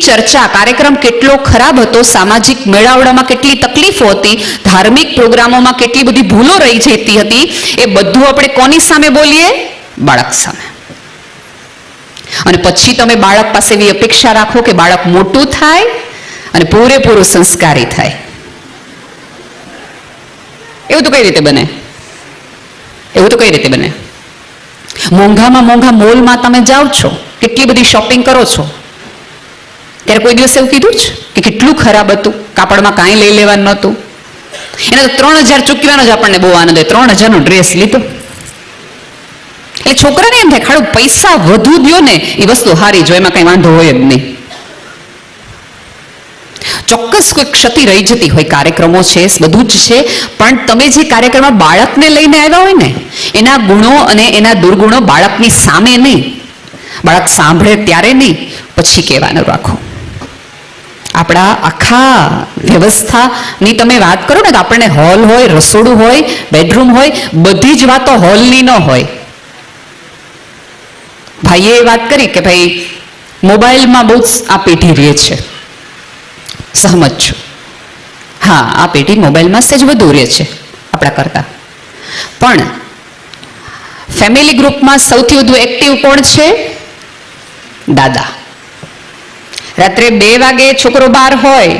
ચર્ચા, કાર્યક્રમ કેટલો ખરાબ હતો, સામાજિક મેળાવડામાં કેટલી તકલીફો હતી, ધાર્મિક પ્રોગ્રામોમાં કેટલી બધી ભૂલો રહી જતી હતી, એ બધું આપણે કોની સામે બોલીએ? બાળક સામે. અને પછી તમે બાળક પાસે એવી અપેક્ષા રાખો કે બાળક મોટું થાય અને પૂરેપૂરું સંસ્કારી થાય. એવું તો કઈ રીતે બને? એવું તો કઈ રીતે બને? મોંઘામાં મોંઘા મોલમાં તમે જાઓ છો, કેટલી બધી શોપિંગ કરો છો, ત્યારે કોઈ દિવસ એવું કીધું છે કે કેટલું ખરાબ હતું, કાપડમાં કાંઈ લઈ લેવાનું નહોતું? એને તો 3000 ચૂકવાનો જ આપણને બહુ આનંદ હોય. 3000 નો ડ્રેસ લીધો એટલે છોકરાને એમ થાય ખાડું પૈસા વધુ દ્યો ને એ વસ્તુ હારી જો, એમાં કઈ વાંધો હોય જ નહીં. ચોક્કસ કોઈ ક્ષતિ રહી જતી હોય, કાર્યક્રમો છે, બધું જ છે, પણ તમે જે કાર્યક્રમમાં બાળકને લઈને આવ્યા હોય ને, એના ગુણો અને એના દુર્ગુણો બાળકની સામે નહીં, બાળક સાંભળે ત્યારે નહીં, પછી કહેવાનું રાખો. આપણા આખા વ્યવસ્થાની તમે વાત કરો ને તો આપણને હોલ હોય, રસોડું હોય, બેડરૂમ હોય, બધી જ વાતો હોલની ન હોય. ભાઈએ વાત કરી કે ભાઈ મોબાઈલમાં બહુ જ આ પેઢી રહે છે, સહમત છું. હા, આ પેઢી મોબાઈલમાં સહેજ વધુ રહે છે આપણા કરતા. પણ ફેમિલી ગ્રુપમાં સૌથી વધુ એક્ટિવ કોણ છે? દાદા. રાત્રે 2 વાગે છોકરો બહાર હોય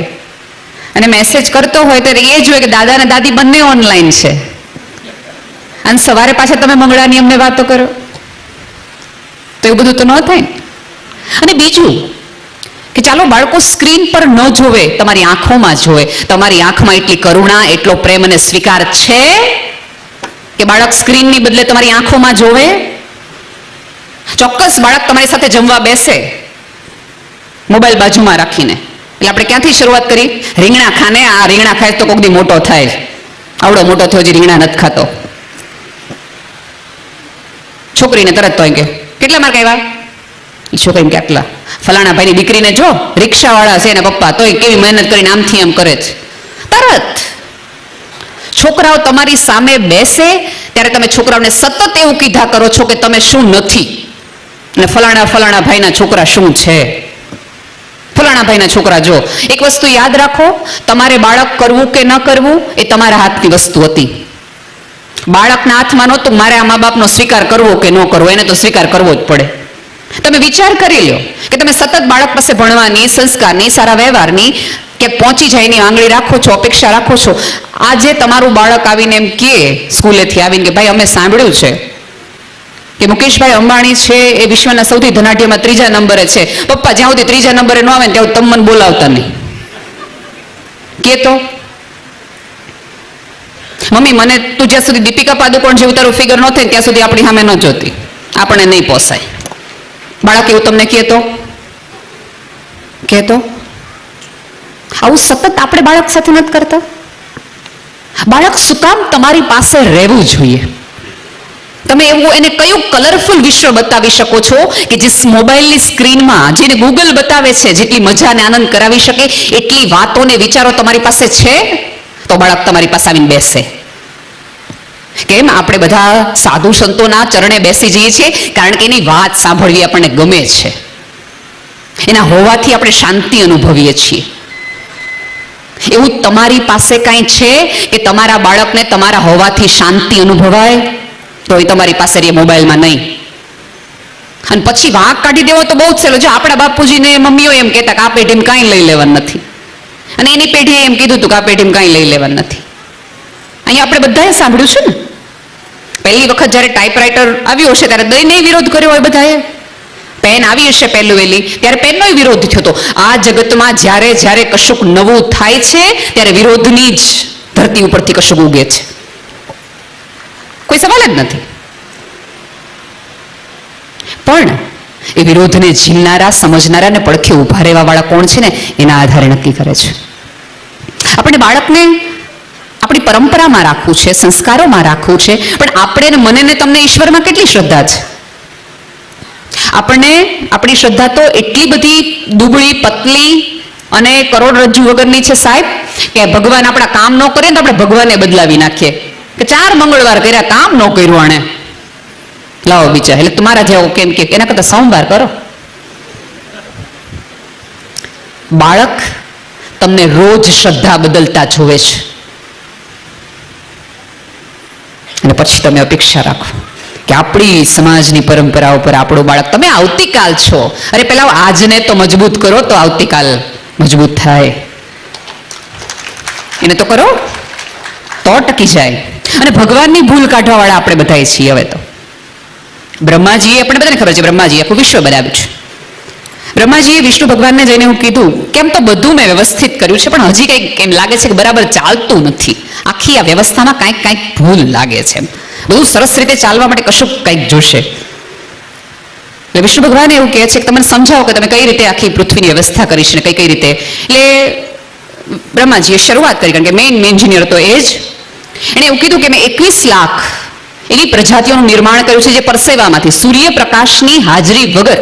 અને મેસેજ કરતો હોય ત્યારે એ જોઈએ કે દાદા અને દાદી બંને ઓનલાઈન છે, અને સવારે પાછા તમે મંગળાની અમને વાતો કરો, તો એવું બધું તો ન થાય. અને બીજું કે ચાલો બાળકો સ્ક્રીન પર ન જોવે, તમારી આંખોમાં જોવે. તમારી આંખમાં એટલી કરુણા, એટલો પ્રેમ અને સ્વીકાર છે કે બાળક સ્ક્રીનની બદલે તમારી આંખોમાં જોવે? ચોક્કસ બાળક તમારી સાથે જમવા બેસે મોબાઈલ બાજુમાં રાખીને, એટલે આપણે ક્યાંથી શરૂઆત કરી? રીંગણા ખાને, આ રીંગણા ખાય તો કોક દી મોટો થાય. આવડો મોટો થયો હજી રીંગણા નથી ખાતો. છોકરીને તરત તો કે કેટલા માર્ક આવ્યા? છોકરીને કેટલા? ફલાણા ભાઈની દીકરીને જો, રિક્ષાવાળા છે ને પપ્પા, તોય કેવી મહેનત કરીને આમથી આમ કરે છે. તરત છોકરાઓ તમારી સામે બેસે ત્યારે તમે છોકરાઓને સતત એવું કીધા કરો છો કે તમે શું નથી, અને ફલાણા ભાઈના છોકરા શું છે, ફલાણા ભાઈના છોકરા જો. એક વસ્તુ યાદ રાખો, તમારે બાળક કરવું કે ન કરવું એ તમારા હાથની વસ્તુ હતી. બાળકના હાથમાં નહોતું મારે આ મા બાપનો સ્વીકાર કરવો કે ન કરવો, એને તો સ્વીકાર કરવો જ પડે. તમે વિચાર કરી લો કે તમે સતત બાળક પાસે ભણવાની, સંસ્કારની, સારા વ્યવહારની, કે પહોંચી જાય એની આંગળી રાખો છો, અપેક્ષા રાખો છો. આજે તમારું બાળક આવીને એમ કહે સ્કૂલેથી આવીને કે ભાઈ અમે સાંભળ્યું છે કે મુકેશભાઈ અંબાણી છે એ વિશ્વના સૌથી ધનાઢ્યમાં 3જા નંબરે છે. પપ્પા જ્યાં સુધી 3જા નંબરે ન આવે ને ત્યાં તમે મને બોલાવતા નહીં. કે તો મમ્મી મને તું જ્યાં સુધી દીપિકા પાદુકોણ જેવું તારું ફિગર ન થાય ત્યાં સુધી આપણી સામે ન જોતી, આપણને નહીં પોસાય. બાળક એવું તમને કહેતો? આવું સતત આપણે બાળક સાથે નથી કરતા? બાળક શું કામ તમારી પાસે રહેવું જોઈએ? તમે એવું એને કયું કલરફુલ વિશ્વ બતાવી શકો છો કે જે મોબાઈલની સ્ક્રીનમાં જેને ગૂગલ બતાવે છે, જેટલી મજા અને આનંદ કરાવી શકે એટલી વાતો ને વિચારો તમારી પાસે છે? તો બાળક તમારી પાસે આવીને બેસે. કેમ? આપણે બધા સાધુ સંતોના ચરણે બેસી જઈએ છીએ કારણ કે એની વાત સાંભળવી આપણને ગમે છે, એના હોવાથી આપણે શાંતિ અનુભવીએ છીએ. એવું તમારી પાસે કાંઈ છે કે તમારા બાળકને તમારા હોવાથી શાંતિ અનુભવાય? તો એ તમારી પાસે રહે, મોબાઈલમાં નહીં. અને પછી વાંક કાઢી દેવો તો બહુ જ સહેલો. જો આપણા બાપુજીને મમ્મીઓ એમ કહેતા કે આ પેઢીમાં કાંઈ લઈ લેવાનું નથી, અને એની પેઢીએ એમ કીધું હતું કે આ પેઢીમાં કાંઈ લઈ લેવાનું નથી. અહીંયા આપણે બધાએ સાંભળ્યું છે ને, પહેલી વખત જ્યારે ટાઈપરાઇટર આવ્યું હશે ત્યારે દઈને વિરોધ કર્યો હોય બધાએ. પેન આવી હશે પહેલું વહેલી ત્યારે પેનનો વિરોધ થયો હતો. આ જગતમાં જ્યારે કશુંક નવું થાય છે ત્યારે વિરોધની જ ધરતી ઉપરથી કશુંક ઉગે છે, કોઈ સવાલ જ નથી. પણ એ વિરોધને ઝીલનારા, સમજનારા અને પડખે ઉભા રહેવા વાળા કોણ છે ને એના આધારે નક્કી કરે છે. આપણે બાળકને આપણી પરંપરામાં રાખવું છે, સંસ્કારોમાં રાખવું છે, પણ આપણે મને ને તમને ઈશ્વરમાં કેટલી શ્રદ્ધા છે? આપણને આપણી શ્રદ્ધા તો એટલી બધી દુબળી, પતલી અને કરોડરજ્જુ વગરની છે સાહેબ કે ભગવાન આપણા કામ ન કરે તો આપણે ભગવાનને બદલાવી નાખીએ કે 4 મંગળવાર કર્યા, કામ ન કર્યું આણે, લાવો બીજા. એટલે તમારા જેવો કેમ કે એના કરતા સોમવાર કરો. બાળક તમને રોજ શ્રદ્ધા બદલતા જોવે છે, અને પછી તમે અપેક્ષા રાખો કે આપણી સમાજની પરંપરાઓ પર આપણું બાળક, તમે આવતીકાલ છો, અરે પેલા આજને તો મજબૂત કરો તો આવતીકાલ મજબૂત થાય, એને તો કરો તો ટકી જાય. અને ભગવાનની ભૂલ કાઢવા વાળા આપણે બધા છીએ. હવે તો બ્રહ્માજીએ, આપણે બધાને ખબર છે, બ્રહ્માજીએ આખું વિશ્વ બનાવ્યું છે. બ્રહ્માજીએ વિષ્ણુ ભગવાનને જઈને એવું કીધું, કેમ તો બધું મેં વ્યવસ્થિત કર્યું છે, પણ હજી કંઈક એમ લાગે છે કે બરાબર ચાલતું નથી, આખી આ વ્યવસ્થામાં કાંઈક ભૂલ લાગે છે, બધું સરસ રીતે ચાલવા માટે કશું કંઈક જોશે. એટલે વિષ્ણુ ભગવાન એવું કહે છે કે તમે સમજાવો કે તમે કઈ રીતે આખી પૃથ્વીની વ્યવસ્થા કરી છે ને કઈ રીતે. એટલે બ્રહ્માજીએ શરૂઆત કરી, કારણ કે મેઇન એન્જિનિયર તો એ જ. એણે એવું કીધું કે મેં 21 લાખ એવી પ્રજાતિઓનું નિર્માણ કર્યું છે જે પરસેવામાંથી, સૂર્યપ્રકાશની હાજરી વગર,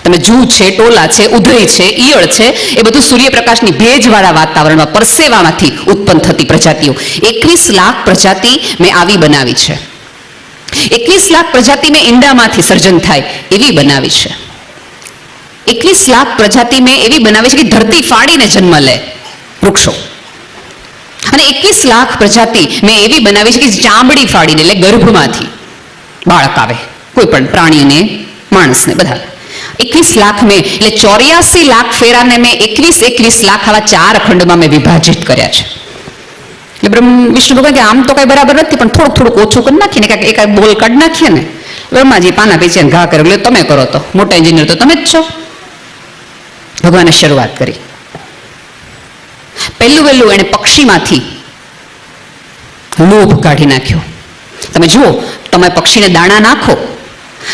તમે જૂ છે, ટોલા છે, ઉધઈ છે, ઈયળ છે, એ બધું સૂર્યપ્રકાશની ભેજવાળા વાતાવરણમાં પરસેવામાંથી ઉત્પન્ન થતી પ્રજાતિઓ. 21 લાખ પ્રજાતિ મેં આવી બનાવી છે. 21 લાખ પ્રજાતિ મેં ઈંડામાંથી સર્જન થાય એવી બનાવી છે. 21 લાખ પ્રજાતિ મેં એવી બનાવી છે કે ધરતી ફાડીને જન્મ લે વૃક્ષો. અને 21 લાખ પ્રજાતિ મેં એવી બનાવી છે કે ચામડી ફાડીને, એટલે ગર્ભમાંથી બાળક આવે, કોઈ પણ પ્રાણીને, માણસને, બધા. 21 લાખ મેં, એટલે 84 લાખ ફેરાને મેં 21 લાખ આવા 4 ખંડમાં મેં વિભાજિત કર્યા છે. એટલે વિષ્ણુ ભગવાન કે આમ તો કઈ બરાબર નથી, પણ થોડુંક ઓછું કરી નાખીને એક બોલ કાઢી નાખીએ ને. બ્રહ્માજી પાના પીછે ઘા કરે, એટલે તમે કરો, તો મોટા એન્જિનિયર તો તમે જ છો. ભગવાને શરૂઆત કરી. પહેલું એને પક્ષીમાંથી લોભ કાઢી નાખ્યો. તમે જુઓ, તમે પક્ષીને દાણા નાખો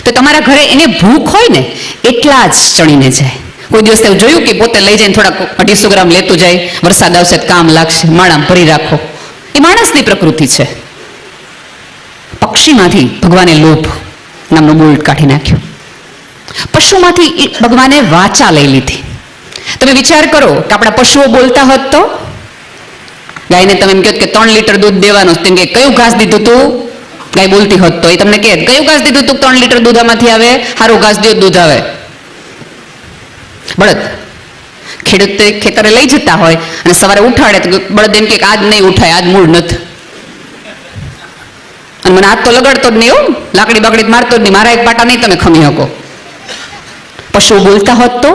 તો તમારા ઘરે એને ભૂખ હોય ને એટલા જ ચણીને જાય. કોઈ દિવસ એવું જોયું કે પોતે લઈ જઈને થોડાક 250 ગ્રામ લેતું જાય, વરસાદ આવશે કામ લાગશે, માળામાં ભરી રાખો. એ માણસની પ્રકૃતિ છે. પક્ષીમાંથી ભગવાને લોભ નામનો બોલ્ટ કાઢી નાખ્યો. પશુમાંથી ભગવાને વાચા લઈ લીધી. તમે વિચાર કરો કે આપણા પશુઓ બોલતા હોત તો, ગાયને તમે એમ કહો કે 3 લીટર દૂધ દેવાનું, તેમ કે કયું ઘાસ દીધું તું, ગાય બોલતી હોત તો એ તમને કહે કયું ઘાસ દીધું તું, 3 લીટર દૂધ આમાંથી આવે, સારું ઘાસ દો દૂધ આવે. બળદ ખેડૂત ખેતરે લઈ જતા હોય અને સવારે ઉઠાડે તો બળદ એમ કે આજ નહીં ઉઠાય, આજ મૂળ નથી, અને મને હાથ તો લગાડતો જ નહીં, લાકડી બાકડી મારતો જ નહીં, મારા એક પાટા નહીં તમે ખમી શકો. પશુઓ બોલતા હોત તો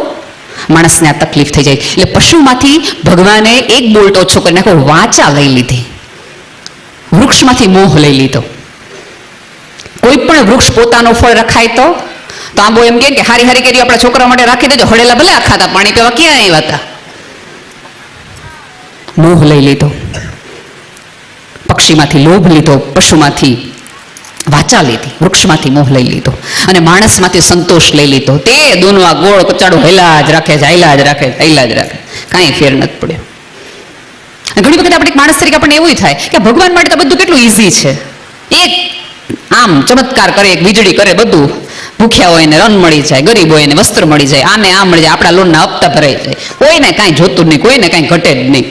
માણસને આ તકલીફ થઈ જાય. એટલે પશુમાંથી ભગવાને એક બોલ્ટ ઓછો કરી નાખો, વાચા લઈ લીધી. વૃક્ષમાંથી મોહ લઈ લીધો. કોઈ પણ વૃક્ષ પોતાનો ફળ રખાય તો આંબો એમ કે હારી હારી કેરીઓ આપણા છોકરા માટે રાખી દેજો, હળેલા ભલે આ ખાતા, પાણી પીવા ક્યાં આવ્યા હતા. મોહ લઈ લીધો. પક્ષીમાંથી લોભ લીધો, પશુમાંથી વાચા લીધી, વૃક્ષમાંથી મોહ લઈ લીધો, અને માણસમાંથી સંતોષ લઈ લીધો. તે દોનો આ ગોળ કચાડો હેલા જ રાખે છે, હેલા જ રાખે, કાંઈ ફેર નથી પડ્યો. ઘણી વખત આપણે માણસ તરીકે આપણને એવું થાય કે ભગવાન માટે તો બધું કેટલું ઈઝી છે. એક આમ ચમત્કાર કરે, એક વીજળી કરે, બધું ભૂખ્યા હોય ને રન મળી જાય, ગરીબ હોય ને વસ્ત્ર મળી જાય, આને આમ મળી જાય, આપણા લોનના હપ્તા ભરાઈ જાય, કોઈને કાંઈ જોતું જ નહીં, કોઈને કાંઈ ઘટે જ નહીં.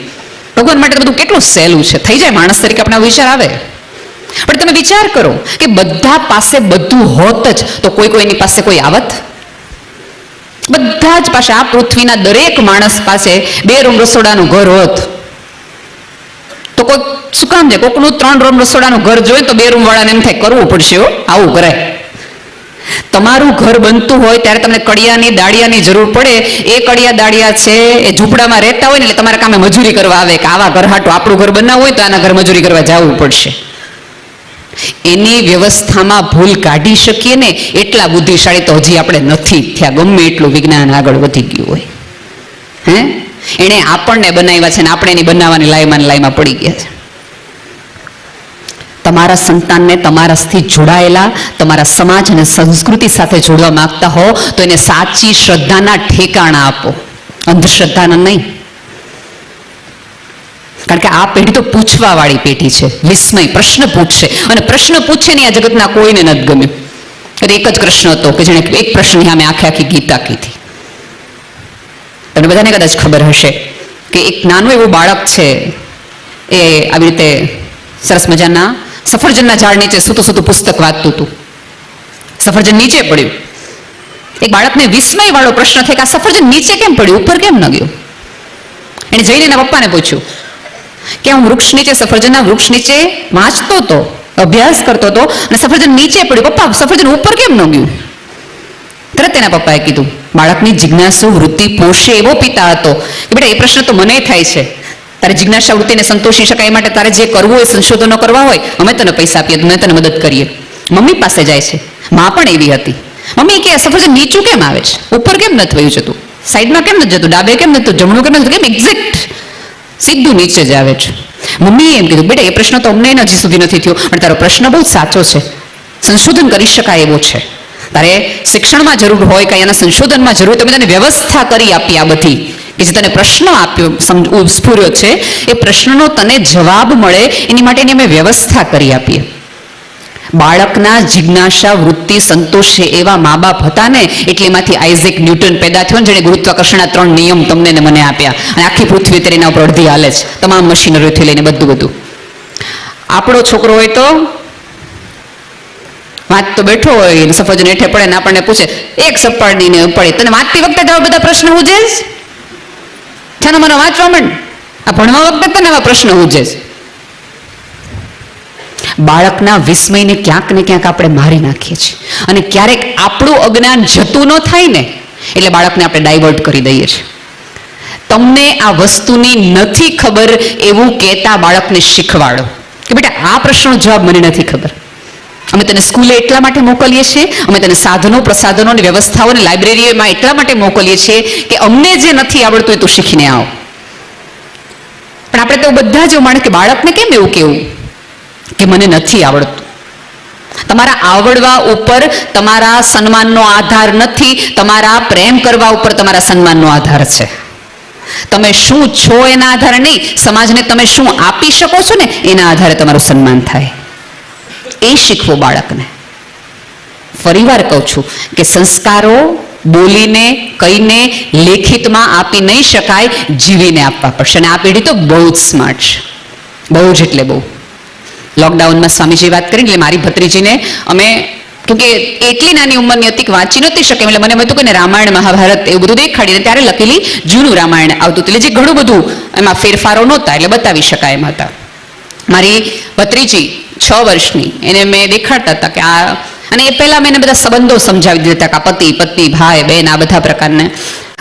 ભગવાન માટે તો બધું કેટલું સહેલું છે. થઈ જાય માણસ તરીકે આપણે વિચાર આવે. પણ તમે વિચાર કરો કે બધા પાસે બધું હોત જ તો કોઈની પાસે કોઈ આવત? બધા જ પાસે, આ પૃથ્વીના દરેક માણસ પાસે 2 રૂમ રસોડાનું ઘર હોત તો કોઈ શું કામ છે? કોકનું 3 રૂમ રસોડાનું ઘર જોઈએ તો 2 રૂમ વાળાને એમ થાય કરવું પડશે, આવું કરાય. તમારું ઘર બનતું હોય ત્યારે તમને કડિયાની દાળિયાની જરૂર પડે. એ કડિયા દાળિયા છે એ ઝૂંપડામાં રહેતા હોય ને એટલે તમારા કામે મજૂરી કરવા આવે કે આવા ઘર હાટું આપણું ઘર બનાવવું હોય તો આના ઘર મજૂરી કરવા જવું પડશે. એની વ્યવસ્થામાં ભૂલ કાઢી શકીએ ને એટલા બુદ્ધિશાળી તો હજી આપણે નથી થયા, ગમે એટલું વિજ્ઞાન આગળ વધી ગયું હોય. એણે આપણને બનાવ્યા છે ને આપણે એની બનાવવાની લાઈમાં પડી ગયા છે. તમારા સંતાનને તમારાથી જોડાયેલા તમારા સમાજ અને સંસ્કૃતિ સાથે જોડવા માંગતા હો તો એને સાચી શ્રદ્ધાના ઠેકાણા આપો, અંધશ્રદ્ધાના નહીં. કારણ કે આ પેઢી તો પૂછવા વાળી પેઢી છે, વિસ્મય, પ્રશ્ન પૂછશે, અને પ્રશ્ન પૂછે ને આ જગતના કોઈને નથી ગમ્યું. એક જ કૃષ્ણ હતો કે જેણે એક પ્રશ્ન સામે આખી ગીતા કીધી. તમને બધાને કદાચ ખબર હશે કે એક નાનું એવું બાળક છે, એ આવી રીતે સરસ મજાના સફરજનના ઝાડ નીચે સૂતું પુસ્તક વાંચતું હતું. સફરજન નીચે પડ્યું. એક બાળકને વિસ્મય વાળો પ્રશ્ન થાય કે આ સફરજન નીચે કેમ પડ્યું, ઉપર કેમ ન ગયું? એને જઈને એના પપ્પાને પૂછ્યું કે હું વૃક્ષ નીચે, સફરજનના વૃક્ષ નીચે વાંચતો હતો, અભ્યાસ કરતો હતો અને સફરજન નીચે પડ્યું. પપ્પા, સફરજન ઉપર કેમ ન ગયું? તરત એના પપ્પાએ કીધું, બાળકની જિજ્ઞાસુ વૃત્તિ પોષે એવો પિતા હતો કે બેટા, એ પ્રશ્ન તો મને થાય છે. તારે જિજ્ઞાસા વૃત્તિને સંતોષી શકાય માટે તારે જે કરવું હોય, સંશોધનો કરવા હોય, અમે તને પૈસા આપીએ, અમે તને મદદ કરીએ. મમ્મી પાસે જાય છે. માં પણ એવી હતી. મમ્મી કે સફરજન નીચું કેમ આવે છે, ઉપર કેમ નથી વયું જતું, સાઈડમાં કેમ નથી જતું, ડાબે કેમ નથી, જમણું કેમ નથી, કેમ એક્ઝેક્ટ સીધું નીચે જ આવે છે? મમ્મીએ એમ કીધું, બેટા, એ પ્રશ્ન તો અમને હજી સુધી નથી થયો, પણ તારો પ્રશ્ન બહુ સાચો છે, સંશોધન કરી શકાય એવો છે. તારે શિક્ષણમાં જરૂર હોય કે એના સંશોધનમાં જરૂર હોય, તમે તને વ્યવસ્થા કરી આપી આ બધી, કે જે તને પ્રશ્ન આપ્યો સ્ફુર્યો છે, એ પ્રશ્નનો તને જવાબ મળે એની માટેની અમે વ્યવસ્થા કરી આપીએ. બાળકના જિજ્ઞાસા વૃત્તિ સંતોષે એવા મા બાપ હતા ને, એટલે એમાંથી આઇઝેક ન્યૂટન પેદા થયો, જેણે ગુરુત્વાકર્ષણના 3 નિયમ તમને ને મને આપ્યા, અને આખી પૃથ્વી તેના ઉપર અડધી હાલે છે, તમામ મશીનરીથી લઈને બધું. આપણો છોકરો હોય તો વાંચતો બેઠો હોય, સફરજન હેઠે પડે ને આપણને પૂછે, એક સપાડીને પડે, તને વાંચતી વખતે આવા બધા પ્રશ્ન ઉજે છે ને? મને વાંચવા માંડ, આ ભણવા વખતે તને આવા પ્રશ્ન ઉજે છે. બાળકના વિસ્મયને ક્યાંક ને ક્યાંક આપણે મારી નાખીએ છીએ, અને ક્યારેક આપણું અજ્ઞાન જતું ન થાય ને એટલે બાળકને આપણે ડાયવર્ટ કરી દઈએ છીએ. તમને આ વસ્તુની નથી ખબર એવું કહેતા બાળકને શીખવાડો કે બેટા, આ પ્રશ્નનો જવાબ મને નથી ખબર. અમે તને સ્કૂલે એટલા માટે મોકલીએ છીએ, અમે તને સાધનો પ્રસાધનો અને વ્યવસ્થાઓને લાઇબ્રેરીમાં એટલા માટે મોકલીએ છીએ કે અમને જે નથી આવડતું એ તું શીખીને આવ. પણ આપણે તો બધા જ એવું માને કે બાળકને કેમ એવું કેવું કે મને નથી આવડતું. તમારા આવડવા ઉપર તમારા સન્માનનો આધાર નથી, તમારા પ્રેમ કરવા ઉપર તમારા સન્માનનો આધાર છે. તમે શું છો એના આધારે નહીં, સમાજને તમે શું આપી શકો છો ને એના આધારે તમારું સન્માન થાય. એ શીખવો બાળકને. ફરીવાર કહું છું કે સંસ્કારો બોલીને, કહીને, લેખિતમાં આપી નહીં શકાય, જીવીને આપવા પડશે. અને આ પેઢી તો બહુ જ સ્માર્ટ છે, બહુ જ એટલે બહુ. લોકડાઉનમાં સ્વામીજી વાત કરીને, એટલે મારી ભત્રીજીને અમે, કેમકે એટલી નાની ઉંમરની હતી કે વાંચી નહોતી શકે, એટલે મને એમ હતું કે રામાયણ મહાભારત એવું બધું દેખાડીને, ત્યારે લખેલી જૂનું રામાયણ આવતું હતું, એટલે જે ઘણું બધું એમાં ફેરફારો નહોતા, એટલે બતાવી શકાય એમ હતા. મારી ભત્રીજી 6 વર્ષની, એને મેં દેખાડતા હતા કે આ, અને એ પહેલા મેં એને બધા સંબંધો સમજાવી દીધા હતા કે પતિ પત્ની, ભાઈ બહેન, આ બધા પ્રકારને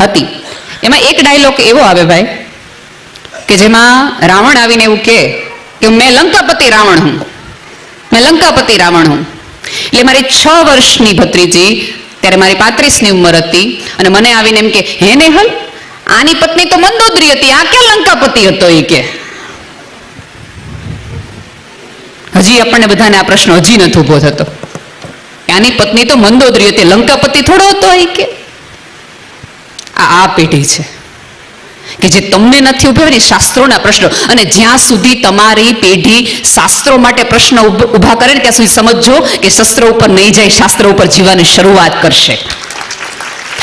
હતી. એમાં એક ડાયલોગ એવો આવે ભાઈ, કે જેમાં રાવણ આવીને એવું કે મેં લંકાપતિ રાવણ હું, મેં લંકાપતિ રાવણ હું. એટલે મારી 6 વર્ષની ભત્રીજી, ત્યારે મારી 35ની ઉંમર હતી, અને મને આવીને એમ કે, હે નેહલ, આની પત્ની તો મંદોદરી હતી, આ ક્યાં લંકાપતિ હતો? એ કે હજી આપણને બધાને આ પ્રશ્ન હજી નથી ઉભો થતો. આની પત્ની તો મંદોદરી હતી, લંકાપતિ થોડો હતો? એ કે આ પેઢી છે કે જે તમને નથી ઉભા ને શાસ્ત્રોના પ્રશ્નો. અને જ્યાં સુધી તમારી પેઢી શાસ્ત્રો માટે પ્રશ્ન ઉભા કરે ને ત્યાં સુધી સમજજો કે શસ્ત્રો ઉપર નહીં જાય, શાસ્ત્રો ઉપર જીવવાની શરૂઆત કરશે.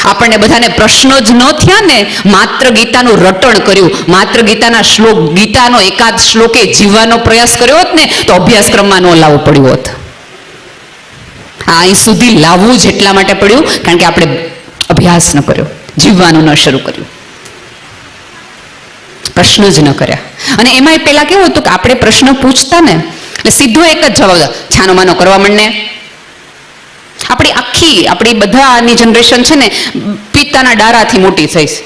આપણને બધાને પ્રશ્નો જ ન થયા ને, માત્ર ગીતાનું રટણ કર્યું, માત્ર ગીતાના શ્લોક, ગીતાનો એકાદ શ્લોકે જીવવાનો પ્રયાસ કર્યો હોત ને તો અભ્યાસક્રમમાં ન લાવવું પડ્યું હોત. અહીં સુધી લાવવું જ એટલા માટે પડ્યું કારણ કે આપણે અભ્યાસ ન કર્યો, જીવવાનું ન શરૂ કર્યું, પ્રશ્ન જ ન કર્યા. અને એમાં પેલા કેવું હતું કે આપણે પ્રશ્ન પૂછતા ને એટલે સીધો એક જ જવાબ, છાનો માનો કરવા માંડને. આપણી બધાની જનરેશન છે ને પિતાના ડારાથી મોટી થઈ છે.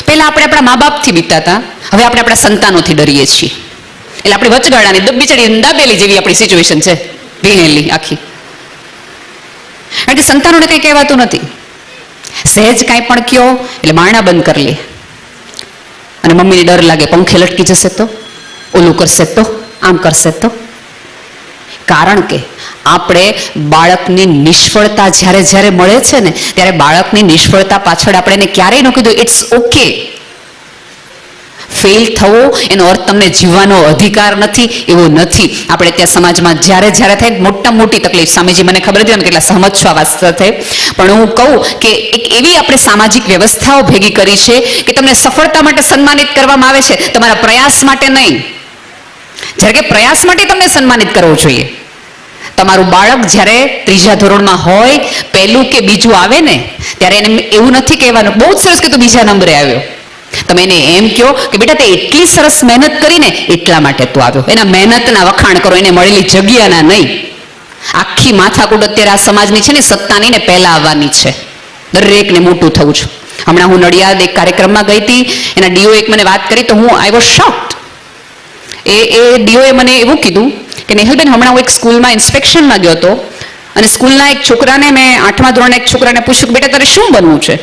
પહેલા આપણે આપણા મા બાપથી બીતા હતા, હવે આપણે આપણા સંતાનોથી ડરીએ છીએ. એટલે આપણી વચગાળાની બિચારી દાબેલી જેવી આપણી સિચ્યુએશન છે, ભીણેલી આખી. કારણ કે સંતાનોને કંઈ કહેવાતું નથી. સહેજ કાંઈ પણ કયો એટલે બારણા બંધ કરી લે, અને મમ્મીને ડર લાગે પંખે લટકી જશે તો, ઓલું કરશે તો, આમ કરશે તો. કારણ કે આપણે બાળકની નિષ્ફળતા જ્યારે મળે છે ને ત્યારે બાળકની નિષ્ફળતા પાછળ આપણે એને ક્યારેય ન કીધું ઇટ્સ ઓકે. ફેલ થવો એનો અર્થ તમને જીવવાનો અધિકાર નથી એવો નથી. આપણે ત્યાં સમાજમાં જ્યારે થાય મોટા મોટી તકલીફ, સ્વામીજી મને ખબર નથી તમે કેટલા સહમત છો આ વાત સાથે, પણ હું કહું કે એક એવી આપણે સામાજિક વ્યવસ્થાઓ ભેગી કરી છે કે તમને સફળતા માટે સન્માનિત કરવામાં આવે છે, તમારા પ્રયાસ માટે નહીં. જ્યારે કે પ્રયાસ માટે તમને સન્માનિત કરવો જોઈએ. તમારું બાળક જ્યારે 3જા ધોરણમાં હોય, પહેલું કે બીજું આવે ને ત્યારે એને એવું નથી કહેવાનું બહુ જ સરસ કે તું બીજા નંબરે આવ્યો, તમે એને એમ કહો કે બેટા તે એટલી સરસ મહેનત કરીને એટલા માટે તું આવ્યો, એના મહેનતના વખાણ કરો, એને મળેલી જગ્યાના નહીં. આખી માથાકૂટ અત્યારે આ સમાજની છે ને સત્તાની ને પહેલા આવવાની છે. દરેકને મોટું થવું છે. હમણાં હું નડિયાદ એક કાર્યક્રમમાં ગઈ હતી, એના ડીઓ એક મને વાત કરી તો હું I was shocked. A DOA મને એવું કીધું કે નેહલબેન, હમણાં હું એક સ્કૂલમાં ઇન્સ્પેક્શનમાં ગયો હતો અને સ્કૂલના એક છોકરાને મેં 8મા ધોરણના એક છોકરાને પૂછ્યું કે બેટા તારે શું બનવું છે?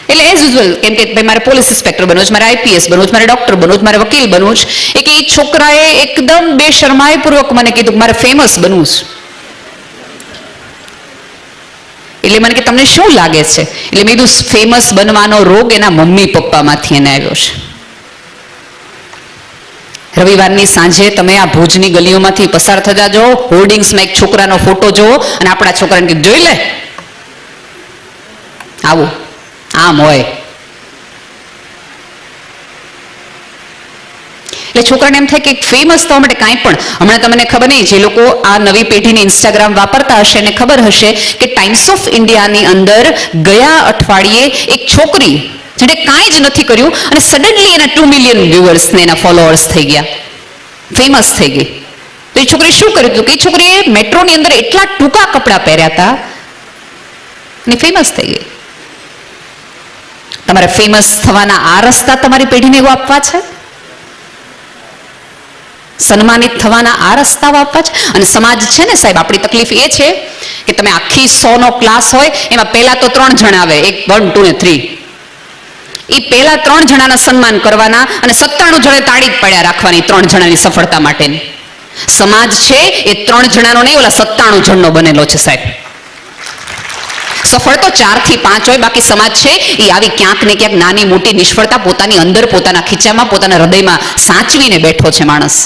એટલે એઝ યુઝ્યુઅલ કેમ કે ભાઈ મારે પોલીસ ઇન્સ્પેક્ટર બનવું છે, મારે આઈપીએસ બનવું છે, મારે ડોક્ટર બનવું છે, મારે વકીલ બનવું છે. એ છોકરાએ એકદમ બેશરમાઈપૂર્વક મને કીધું કે મારે ફેમસ બનવું છે. એટલે મને કે તમને શું લાગે છે? એટલે મેં કીધું ફેમસ બનવાનો રોગ એના મમ્મી પપ્પામાંથી એને આવ્યો છે. રવિવારની સાંજે તમે આ ભુજની ગલીઓમાંથી પસાર થતા જાઓ, હોર્ડિંગ્સમાં એક છોકરાનો ફોટો જોવો અને આપણા છોકરાને કીધું જોઈ લે, આવું આમ હોય. એટલે છોકરાને એમ થાય કે ફેમસ થવા માટે કાંઈ પણ. હમણાં તમને ખબર નહીં, જે લોકો આ નવી પેઢીને ઇન્સ્ટાગ્રામ વાપરતા હશે એને ખબર હશે કે ટાઈમ્સ ઓફ ઇન્ડિયાની અંદર ગયા અઠવાડિયે એક છોકરી જેણે કાંઈ જ નથી કર્યું અને સડનલી એના 2 મિલિયન વ્યુઅર્સ ને એના ફોલોઅર્સ થઈ ગયા, ફેમસ થઈ ગઈ. તો એ છોકરીએ શું કર્યું હતું કે એ છોકરીએ મેટ્રોની અંદર એટલા ટૂંકા કપડાં પહેર્યા હતા અને ફેમસ થઈ ગઈ. તમારે ફેમસ થવાના આ રસ્તા તમારી પેઢીને એવું આપવા છે? સન્માનિત થવાના આ રસ્તાઓ આપવા છે? અને સમાજ છે ને સાહેબ, આપણી તકલીફ એ છે કે તમે આખી 100નો ક્લાસ હોય એમાં પહેલા તો 3 જણા આવે, 1 2 ને 3. એ પહેલા 3 જણાના સન્માન કરવાના અને 97 જણે તાળી જ પડ્યા રાખવાની 3 જણાની સફળતા માટેની. સમાજ છે એ 3 જણાનો નહીં, ઓલા 97 જણનો બનેલો છે સાહેબ. સફળ તો 4 થી 5 હોય, બાકી સમાજ છે એ આવી ક્યાંક ને ક્યાંક નાની મોટી નિષ્ફળતા પોતાની અંદર, પોતાના ખીચામાં, પોતાના હૃદયમાં સાચવીને બેઠો છે માણસ.